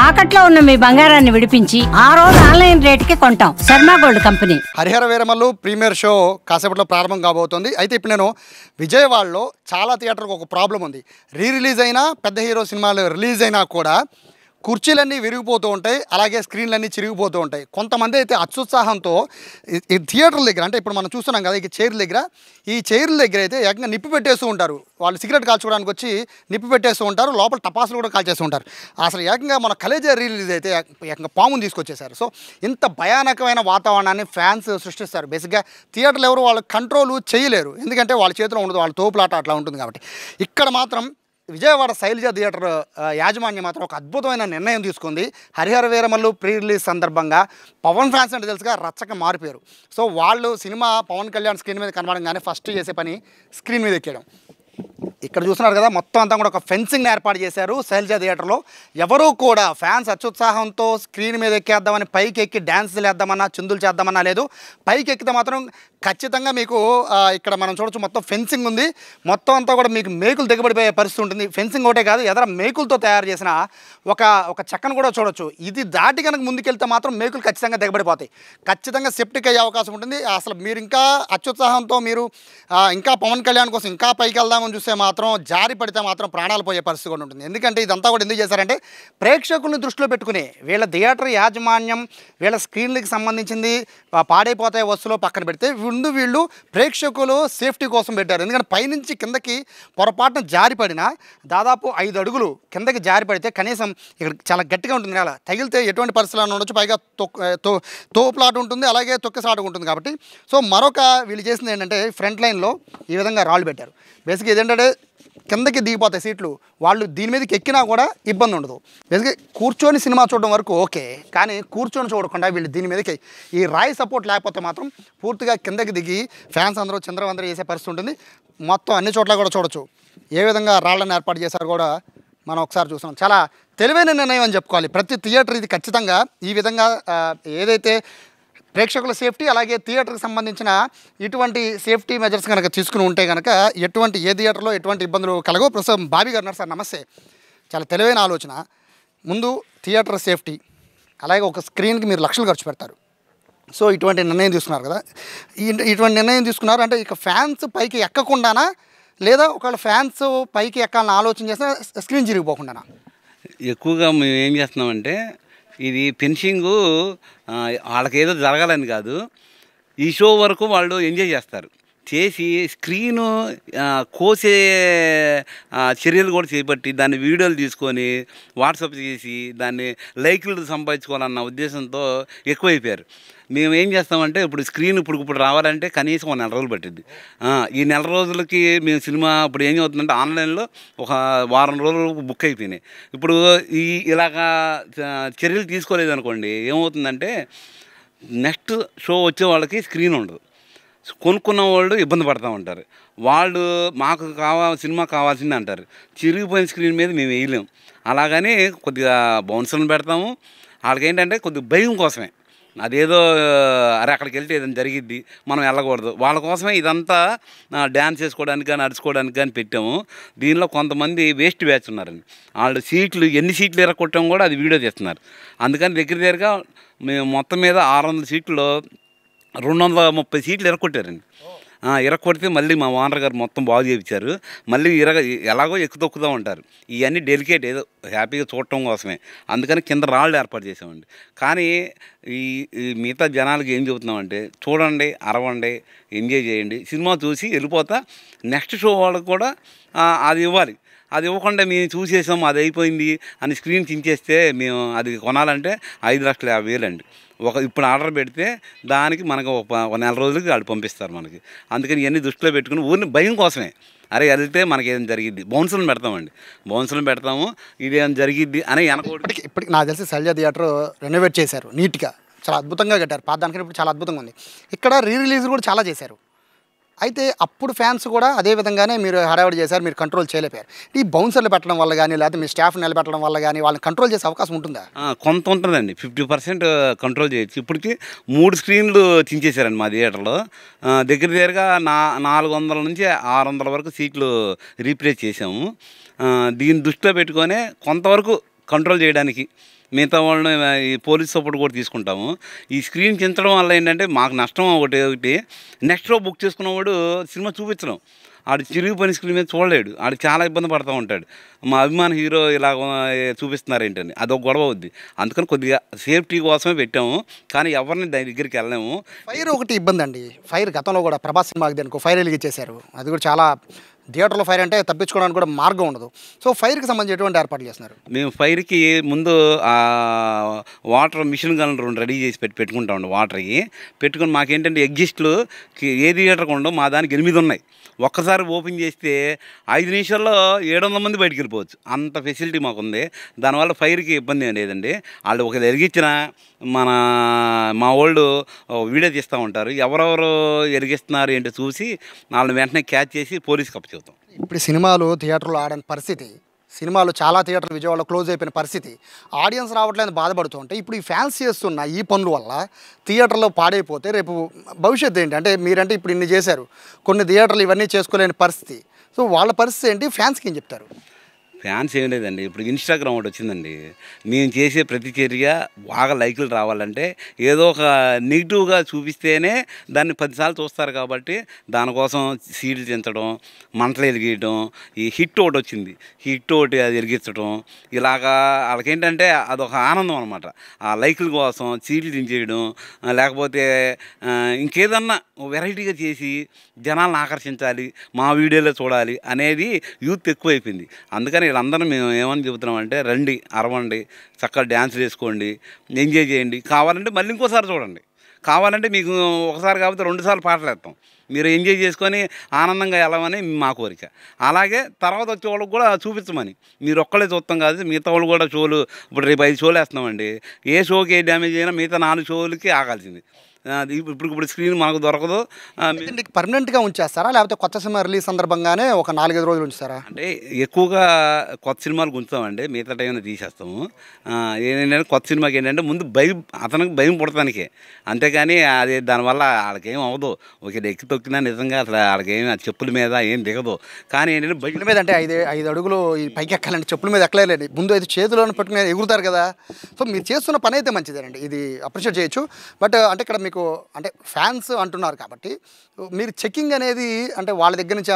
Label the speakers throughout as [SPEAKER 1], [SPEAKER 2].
[SPEAKER 1] తాకట్లో ఉన్న మీ బంగారాన్ని విడిపించి ఆ రోజు ఆన్లైన్ రేటుకి కొంటాం. Sharma gold company.
[SPEAKER 2] Harihara Veeramallu premiere show కాసేపట్లో ప్రారంభం కాబోతోంది. అయితే ఇప్పుడు నేను విజయవాడలో చాలా థియేటర్కి ఒక ప్రాబ్లం ఉంది. రిలీజ్ అయినా పెద్ద హీరో సినిమాలు రిలీజ్ అయినా కూడా కుర్చీలన్నీ విరిగిపోతూ ఉంటాయి, అలాగే స్క్రీన్లన్నీ చిరిగిపోతూ ఉంటాయి. కొంతమంది అయితే అత్యుత్సాహంతో ఈ థియేటర్ల దగ్గర, అంటే ఇప్పుడు మనం చూస్తున్నాం కదా ఈ చైర్ల దగ్గర, ఈ చైర్ల దగ్గర అయితే ఏకంగా నిప్పు పెట్టేస్తూ ఉంటారు. వాళ్ళు సిగరెట్ కాల్చుకోవడానికి వచ్చి నిప్పు పెట్టేస్తూ ఉంటారు, లోపల టపాసులు కూడా కాల్చేస్తూ ఉంటారు. అసలు ఏకంగా మన కలేజా రిలీజ్ అయితే ఏకంగా పాముని తీసుకొచ్చేసారు. సో ఇంత భయానకమైన వాతావరణాన్ని ఫ్యాన్స్ సృష్టిస్తారు. బేసిక్గా థియేటర్లు ఎవరు వాళ్ళు కంట్రోల్ చేయలేరు, ఎందుకంటే వాళ్ళ చేతిలో ఉండదు, వాళ్ళ తోపులాట అట్లా ఉంటుంది కాబట్టి. ఇక్కడ మాత్రం విజయవాడ శైలజ థియేటర్ యాజమాన్యం మాత్రం ఒక అద్భుతమైన నిర్ణయం తీసుకుంది. హరిహర వీరమల్లు ప్రీ రిలీజ్ సందర్భంగా పవన్ ఫ్యాన్స్ అంటే తెలుసుగా రచ్చక మారిపోయారు. సో వాళ్ళు సినిమా పవన్ కళ్యాణ్ స్క్రీన్ మీద కనబడంగానే ఫస్ట్ చేసే పని స్క్రీన్ మీద ఎక్కేయడం. ఇక్కడ చూస్తున్నారు కదా, మొత్తం అంతా కూడా ఒక ఫెన్సింగ్ని ఏర్పాటు చేశారు శైలజ థియేటర్లో. ఎవరూ కూడా ఫ్యాన్స్ అత్యుత్సాహంతో స్క్రీన్ మీద ఎక్కేద్దామని పైకి ఎక్కి డ్యాన్సులు వేద్దామన్నా చిందులు చేద్దామన్నా లేదు. పైకి ఎక్కితే మాత్రం ఖచ్చితంగా మీకు ఇక్కడ మనం చూడొచ్చు మొత్తం ఫెన్సింగ్ ఉంది. మొత్తం అంతా కూడా మీకు మేకులు దిగబడిపోయే పరిస్థితి ఉంటుంది. ఫెన్సింగ్ ఒకటే కాదు, ఎదర మేకులతో తయారు చేసిన ఒక చెక్కను కూడా చూడొచ్చు. ఇది దాటి కనుక ముందుకెళ్తే మాత్రం మేకులు ఖచ్చితంగా దిగబడిపోతాయి, ఖచ్చితంగా సెప్టిక్ అయ్యే అవకాశం ఉంటుంది. అసలు మీరు ఇంకా అత్యుత్సాహంతో మీరు ఇంకా పవన్ కళ్యాణ్ కోసం ఇంకా పైకి వెళ్దామని చూస్తే మాత్రం జారి పడితే మాత్రం ప్రాణాలు పోయే పరిస్థితి కూడా ఉంటుంది. ఎందుకంటే ఇదంతా కూడా ఎందుకు చేశారంటే ప్రేక్షకుల్ని దృష్టిలో పెట్టుకుని వీళ్ళ థియేటర్ యాజమాన్యం వీళ్ళ స్క్రీన్లకి సంబంధించింది పాడైపోతాయి వస్తువులో పక్కన పెడితే వీళ్ళు ప్రేక్షకులు సేఫ్టీ కోసం పెట్టారు. ఎందుకంటే పైనుంచి కిందకి పొరపాటున జారి పడినా దాదాపు 5 అడుగులు కిందకి జారి పడితే కనీసం ఇక్కడ చాలా గట్టిగా ఉంటుంది కదా, తగిలితే ఎటువంటి పరిస్థితుల్లో ఉండొచ్చు. పైగా తోపులాట ఉంటుంది, అలాగే తొక్కిసాట ఉంటుంది కాబట్టి. సో మరొక వీళ్ళు చేసింది ఏంటంటే ఫ్రంట్ లైన్లో ఈ విధంగా రాళ్ళు పెట్టారు. బేసిక్గా ఇదేంటంటే కిందకి దిగిపోతాయి సీట్లు, వాళ్ళు దీని మీదకి ఎక్కినా కూడా ఇబ్బంది ఉండదు. బేసిక్గా కూర్చొని సినిమా చూడడం వరకు ఓకే, కానీ కూర్చొని చూడకుండా వీళ్ళు దీని మీదకి ఈ రాయి సపోర్ట్ లేకపోతే మాత్రం పూర్తిగా కిందకి దిగి ఫ్యాన్స్ అందరూ చంద్రవందరూ చేసే పరిస్థితి ఉంటుంది. మొత్తం అన్ని చోట్ల కూడా చూడొచ్చు ఏ విధంగా రాళ్ళని ఏర్పాటు చేశారు కూడా మనం ఒకసారి చూస్తున్నాం. చాలా తెలివైన నిర్ణయం అని చెప్పుకోవాలి. ప్రతి థియేటర్ ఇది ఖచ్చితంగా ఈ విధంగా ఏదైతే ప్రేక్షకుల సేఫ్టీ అలాగే థియేటర్కి సంబంధించిన ఇటువంటి సేఫ్టీ మెజర్స్ కనుక తీసుకుని ఉంటే కనుక ఎటువంటి ఏ థియేటర్లో ఎటువంటి ఇబ్బందులు కలగో. ప్రస్తుతం బాబీ గారు ఉన్నారు. సార్ నమస్తే. చాలా తెలివైన ఆలోచన. ముందు థియేటర్ సేఫ్టీ, అలాగే ఒక స్క్రీన్కి మీరు లక్షలు ఖర్చు పెడతారు. సో ఇటువంటి నిర్ణయం తీసుకున్నారు కదా, ఇటువంటి నిర్ణయం తీసుకున్నారు అంటే ఇక ఫ్యాన్స్ పైకి ఎక్కకుండానా, లేదా ఒకవేళ ఫ్యాన్స్ పైకి ఎక్కాలని ఆలోచన చేస్తే స్క్రీన్ చిరిగిపోకుండానా?
[SPEAKER 3] ఎక్కువగా మేము ఏం చేస్తున్నామంటే ఇది ఫెన్సింగు వాళ్ళకేదో జరగాలని కాదు, ఈ షో వరకు వాళ్ళు ఎంజాయ్ చేస్తారు చేసి స్క్రీను కోసే చర్యలు కూడా చేపట్టి దాన్ని వీడియోలు తీసుకొని వాట్సాప్ చేసి దాన్ని లైక్లు సంపాదించుకోవాలన్న ఉద్దేశంతో ఎక్కువైపోయారు. మేము ఏం చేస్తామంటే ఇప్పుడు స్క్రీన్ ఇప్పుడు రావాలంటే కనీసం 1 నెల రోజులు పట్టింది. ఈ నెల రోజులకి మేము సినిమా ఇప్పుడు ఏం అవుతుందంటే ఆన్లైన్లో ఒక వారం రోజులు బుక్ అయిపోయినాయి. ఇప్పుడు ఇలాగా చర్యలు తీసుకోలేదనుకోండి ఏమవుతుందంటే నెక్స్ట్ షో వచ్చే వాళ్ళకి స్క్రీన్ ఉండదు, కొనుక్కున్న వాళ్ళు ఇబ్బంది పడుతూ ఉంటారు. వాళ్ళు మాకు సినిమా కావాల్సింది అంటారు, చిరిగిపోయిన స్క్రీన్ మీద మేము వేయలేము. అలాగని కొద్దిగా బౌన్సర్లను పెడతాము. వాళ్ళకి ఏంటంటే కొద్దిగా భయం కోసమే, అదేదో అరే అక్కడికి వెళ్తే ఏదైనా జరిగిద్ది మనం వెళ్ళకూడదు, వాళ్ళ కోసమే ఇదంతా డ్యాన్స్ చేసుకోవడానికి కానీ నడుచుకోవడానికి కానీ పెట్టాము. దీనిలో కొంతమంది వేస్ట్ బ్యాచ్ ఉన్నారండి, వాళ్ళు ఎన్ని సీట్లు ఎరగొట్టాము కూడా అది వీడియో చేస్తున్నారు. అందుకని దగ్గరగా మేము మొత్తం మీద 600 సీట్లు 230 సీట్లు ఎరగొట్టారండి. ఇరగొడితే మళ్ళీ మా ఓనర్ గారు మొత్తం బాగు చేయించారు. మళ్ళీ ఎలాగో ఎక్కుతొక్కుతూ ఉంటారు. ఇవన్నీ డెలికేట్ ఏదో హ్యాపీగా చూడటం కోసమే, అందుకని కింద రాళ్ళు ఏర్పాటు చేసామండి. కానీ ఈ మిగతా జనాలకి ఏం చెబుతున్నామంటే చూడండి, అరవండి, ఎంజాయ్ చేయండి, సినిమా చూసి వెళ్ళిపోతా నెక్స్ట్ షో వాళ్ళకి కూడా అది ఇవ్వాలి. అది ఇవ్వకుండా మేము చూసేసాం అది అయిపోయింది అని స్క్రీన్ చించేస్తే మేము అది కొనాలంటే 5,50,000 అండి. ఇప్పుడు ఆర్డర్ పెడితే దానికి మనకు ఒక నెల రోజులకి వాళ్ళు పంపిస్తారు మనకి. అందుకని ఇవన్నీ దృష్టిలో పెట్టుకుని ఊరిని భయం కోసమే, అరే వెళ్తే మనకి ఏదైనా జరిగిద్ది బౌన్సులను పెడతామండి, బౌన్సులను పెడతాము ఇదేమైనా జరిగిద్ది అని
[SPEAKER 2] ఇప్పటికి నాకు తెలిసి శైలజ థియేటర్ రెనోవేట్ చేశారు, నీట్గా చాలా అద్భుతంగా కట్టారు. పాదానికి ఇప్పుడు చాలా అద్భుతంగా ఉంది. ఇక్కడ రిలీజ్ కూడా చాలా చేశారు. అయితే అప్పుడు ఫ్యాన్స్ కూడా అదే విధంగానే మీరు హడావిడి చేశారు, మీరు కంట్రోల్ చేయలేకపోయారు. ఈ బౌన్సర్లు పెట్టడం వల్ల కానీ లేకపోతే మీ స్టాఫ్ నిలబెట్టడం వల్ల కానీ వాళ్ళని కంట్రోల్ చేసే అవకాశం ఉంటుందా?
[SPEAKER 3] కొంత ఉంటుందండి, 50% కంట్రోల్ చేయొచ్చు. ఇప్పటికి 3 స్క్రీన్లు చించేశారండి మా థియేటర్లో. దగ్గరగా 400 నుంచి 600 వరకు సీట్లు రీప్లేస్ చేసాము. దీన్ని దృష్టిలో పెట్టుకొని కొంతవరకు కంట్రోల్ చేయడానికి. మిగతా వాళ్ళని ఈ పోలీస్ సపోర్ట్ కూడా తీసుకుంటాము. ఈ స్క్రీన్ చించడం వల్ల ఏంటంటే మాకు నష్టం ఒకటి నెక్స్ట్ షో బుక్ చేసుకున్నవాడు సినిమా చూపించడం, ఆడు చిరిగిపోయిన స్క్రీన్ మీద చూడలేడు, ఆడు చాలా ఇబ్బంది పడుతూ ఉంటాడు. మా అభిమాన హీరో ఇలా చూపిస్తున్నారు ఏంటని అదొక గొడవ అవుద్ది. అందుకని కొద్దిగా సేఫ్టీ కోసమే పెట్టాము, కానీ ఎవరిని దాని దగ్గరికి వెళ్ళాము.
[SPEAKER 2] ఫైర్ ఒకటి ఇబ్బంది అండి. ఫైర్ గతంలో కూడా ప్రభాస్ సినిమాకి దానికి ఫైర్ వెలిగించేశారు. అది కూడా చాలా థియేటర్లో ఫైర్ అంటే తప్పించుకోవడానికి కూడా మార్గం ఉండదు. సో ఫైర్కి సంబంధించి ఎటువంటి ఏర్పాట్లు చేస్తున్నారు?
[SPEAKER 3] మేము ఫైర్కి ముందు వాటర్ మిషన్ గన్ 2 రెడీ చేసి పెట్టుకుంటామండి. వాటర్కి పెట్టుకుని మాకేంటంటే ఎగ్జిస్ట్లు ఏ థియేటర్కి ఉండవు, మా దానికి 8 ఉన్నాయి. ఒక్కసారి ఓపెన్ చేస్తే 5 నిమిషాల్లో 700 మంది బయటికి వెళ్ళిపోవచ్చు, అంత ఫెసిలిటీ మాకుంది. దానివల్ల ఫైర్కి ఇబ్బంది ఏం లేదండి. వాళ్ళు ఒక ఎరిగించిన మా వాళ్ళు వీడియో తీస్తూ ఉంటారు, ఎవరెవరు ఎరిగిస్తున్నారు ఏంటో చూసి వాళ్ళని వెంటనే క్యాచ్ చేసి పోలీస్కి అప్పచెబుతాం.
[SPEAKER 2] ఇప్పుడు సినిమాలు థియేటర్లో ఆడని పరిస్థితి, సినిమాలు చాలా థియేటర్లు విజయవాడలో క్లోజ్ అయిపోయిన పరిస్థితి, ఆడియన్స్ రావట్లేదు బాధపడుతూ ఉంటే ఇప్పుడు ఈ ఫ్యాన్స్ చేస్తున్న ఈ పనుల వల్ల థియేటర్లో పాడైపోతే రేపు భవిష్యత్తు ఏంటి? అంటే మీరంటే ఇప్పుడు ఇన్ని చేశారు, కొన్ని థియేటర్లు ఇవన్నీ చేసుకోలేని పరిస్థితి. సో వాళ్ళ పరిస్థితి ఏంటి? ఫ్యాన్స్కి ఏం చెప్తారు?
[SPEAKER 3] ఫ్యాన్స్ ఏం లేదండి, ఇప్పుడు ఇన్స్టాగ్రామ్ ఒకటి వచ్చిందండి. మేము చేసే ప్రతి చర్య బాగా లైకులు రావాలంటే ఏదో ఒక నెగిటివ్గా చూపిస్తేనే దాన్ని 10 సార్లు చూస్తారు. కాబట్టి దానికోసం సీడ్లు చించడం, మంటలు ఎరిగించడం, ఈ హిట్ ఒకటి వచ్చింది, హిట్ ఒకటి అది ఎరిగించడం, ఇలాగా వాళ్ళకేంటంటే అదొక ఆనందం అనమాట. ఆ లైకుల కోసం సీడ్లు చించేయడం, లేకపోతే ఇంకేదన్నా వెరైటీగా చేసి జనాలను ఆకర్షించాలి, మా వీడియోలో చూడాలి అనేది యూత్ ఎక్కువైపోయింది. అందుకని వీళ్ళందరూ మేము ఏమని చెబుతున్నామంటే రండి, అరవండి, చక్కగా డ్యాన్స్ వేసుకోండి, ఎంజాయ్ చేయండి. కావాలంటే మళ్ళీ ఇంకోసారి చూడండి, కావాలంటే మీకు ఒకసారి కాకపోతే 2 సార్లు పాటలు వేస్తాం, మీరు ఎంజాయ్ చేసుకొని ఆనందంగా వెళ్ళమని మా కోరిక. అలాగే తర్వాత వచ్చే వాళ్ళకి కూడా చూపించమని, మీరు ఒక్కళ్ళే చూస్తాం కాదు, మిగతా వాళ్ళు కూడా షోలు ఇప్పుడు రేపు 5 షోలు వేస్తున్నామండి. ఏ షోకి ఏ డ్యామేజ్ అయినా మిగతా 4 షోలకి ఆగాల్సింది. ఇప్పుడు స్క్రీన్ మనకు దొరకదు.
[SPEAKER 2] పర్మనెంట్గా ఉంచేస్తారా, లేకపోతే కొత్త సినిమా రిలీజ్ సందర్భంగానే ఒక 4-5 రోజులు ఉంచుతారా?
[SPEAKER 3] అంటే ఎక్కువగా కొత్త సినిమాలు ఉంచుతామండి, మిగతా టైం తీసేస్తాము. ఏంటంటే కొత్త సినిమాకి ఏంటంటే ముందు అతనికి భయం పుడతానికే, అంతేకాని అది దానివల్ల వాళ్ళకేం అవ్వదు. ఒక ఎక్కి తొక్కినా నిజంగా అసలు వాళ్ళకేం చెప్పుల మీద ఏం దిగదు. కానీ ఏంటంటే
[SPEAKER 2] బయట మీద అంటే 5 అడుగులు ఈ పైకి ఎక్కాలంటే చెప్పుల మీద ఎక్కలేండి, ముందు అయితే చేతిలోనే పట్టుకుని ఎగురుతారు కదా. సో మీరు చేస్తున్న పని అయితే మంచిదేనండి, ఇది అప్రిషియేట్ చేయొచ్చు. బట్ అంటే ఇక్కడ మీకు అంటే ఫ్యాన్స్ అంటున్నారు కాబట్టి మీరు చెకింగ్ అనేది అంటే వాళ్ళ దగ్గర నుంచి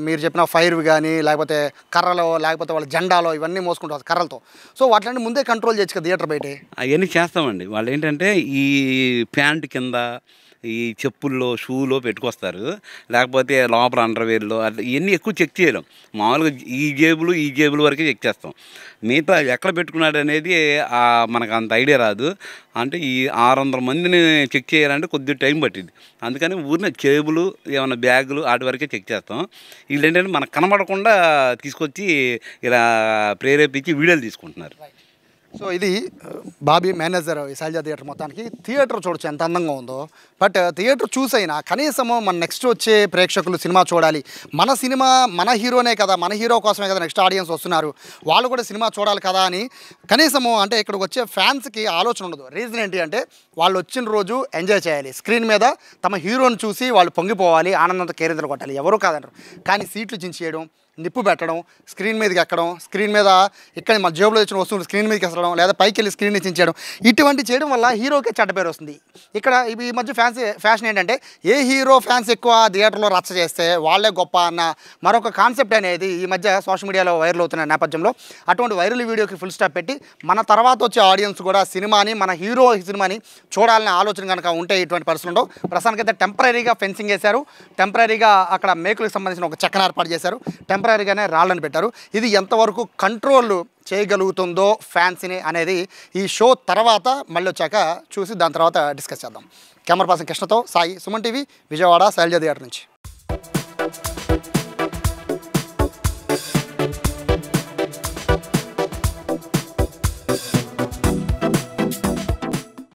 [SPEAKER 2] మీరు చెప్పిన ఫైర్ కానీ లేకపోతే కర్రలో లేకపోతే వాళ్ళ జెండాలో ఇవన్నీ మోసుకుంటారు కర్రలతో, సో వాటిని ముందే కంట్రోల్ చేయొచ్చు కదా థియేటర్ బయట?
[SPEAKER 3] అవన్నీ చేస్తామండి. వాళ్ళు ఏంటంటే ఈ ప్యాంట్ కింద ఈ చెప్పుల్లో షూలో పెట్టుకొస్తారు, లేకపోతే లోపల అండర్వేర్లో అట్లా ఇవన్నీ ఎక్కువ చెక్ చేయలేం. మామూలుగా ఈ జేబులు వరకే చెక్ చేస్తాం. మిగతా ఎక్కడ పెట్టుకున్నాడు అనేది మనకు అంత ఐడియా రాదు. అంటే ఈ 600 మందిని చెక్ చేయాలంటే కొద్దిగా టైం పట్టింది. అందుకని ఊరిన జేబులు ఏమైనా బ్యాగులు వాటి వరకే చెక్ చేస్తాం. వీళ్ళు ఏంటంటే మనకు కనబడకుండా తీసుకొచ్చి ఇలా ప్రేరేపించి వీడియోలు తీసుకుంటున్నారు.
[SPEAKER 2] సో ఇది బాబీ మేనేజర్ ఈ శైలజ థియేటర్. మొత్తానికి థియేటర్ చూడొచ్చు ఎంత అందంగా ఉందో, బట్ థియేటర్ చూసైనా కనీసము మన నెక్స్ట్ వచ్చే ప్రేక్షకులు సినిమా చూడాలి, మన సినిమా మన హీరోనే కదా, మన హీరో కోసమే కదా నెక్స్ట్ ఆడియన్స్ వస్తున్నారు, వాళ్ళు కూడా సినిమా చూడాలి కదా అని కనీసము అంటే ఇక్కడికి వచ్చే ఫ్యాన్స్కి ఆలోచన ఉండదు. రీజన్ ఏంటి అంటే వాళ్ళు వచ్చిన రోజు ఎంజాయ్ చేయాలి, స్క్రీన్ మీద తమ హీరోని చూసి వాళ్ళు పొంగిపోవాలి, ఆనందంతో కేరింతలు కొట్టాలి, ఎవరు కాదంటారు. కానీ సీట్లు చించేయడం, నిప్పు పెట్టడం, స్క్రీన్ మీదకి ఎక్కడం, స్క్రీన్ మీద ఇక్కడ మన జేబులో వచ్చిన వస్తువులు స్క్రీన్ మీదకి ఎక్కడం, లేదా పైకి వెళ్ళి స్క్రీన్ చించడం, ఇటువంటి చేయడం వల్ల హీరోకే చెడ్డ పేరు వస్తుంది. ఇక్కడ ఈ మధ్య ఫ్యాషన్ ఏంటంటే ఏ హీరో ఫ్యాన్స్ ఎక్కువ థియేటర్లో రచ్చ చేస్తే వాళ్ళే గొప్ప అన్న మరొక కాన్సెప్ట్ అనేది ఈ మధ్య సోషల్ మీడియాలో వైరల్ అవుతున్న నేపథ్యంలో అటువంటి వైరల్ వీడియోకి ఫుల్ స్టాప్ పెట్టి మన తర్వాత వచ్చే ఆడియన్స్ కూడా సినిమాని మన హీరో సినిమాని చూడాలనే ఆలోచన కనుక ఉంటే ఇటువంటి పరిస్థితులు ఉండవు. ప్రస్తుతానికైతే టెంపరీగా ఫెన్సింగ్ వేశారు, టెంపరీగా అక్కడ మేకులకు సంబంధించిన ఒక చెక్కను ఏర్పాటు చేశారు, టెంపరీగానే రాళ్ళని పెట్టారు. ఇది ఎంతవరకు కంట్రోల్ చేయగలుగుతుందో ఫ్యాన్స్ని అనేది ఈ షో తర్వాత మళ్ళీ వచ్చాక చూసి దాని తర్వాత డిస్కస్ చేద్దాం. కెమెరా పర్సన్ కృష్ణతో సాయి, సుమన్ టీవీ, విజయవాడ, శైలజ థియేటర్ నుంచి.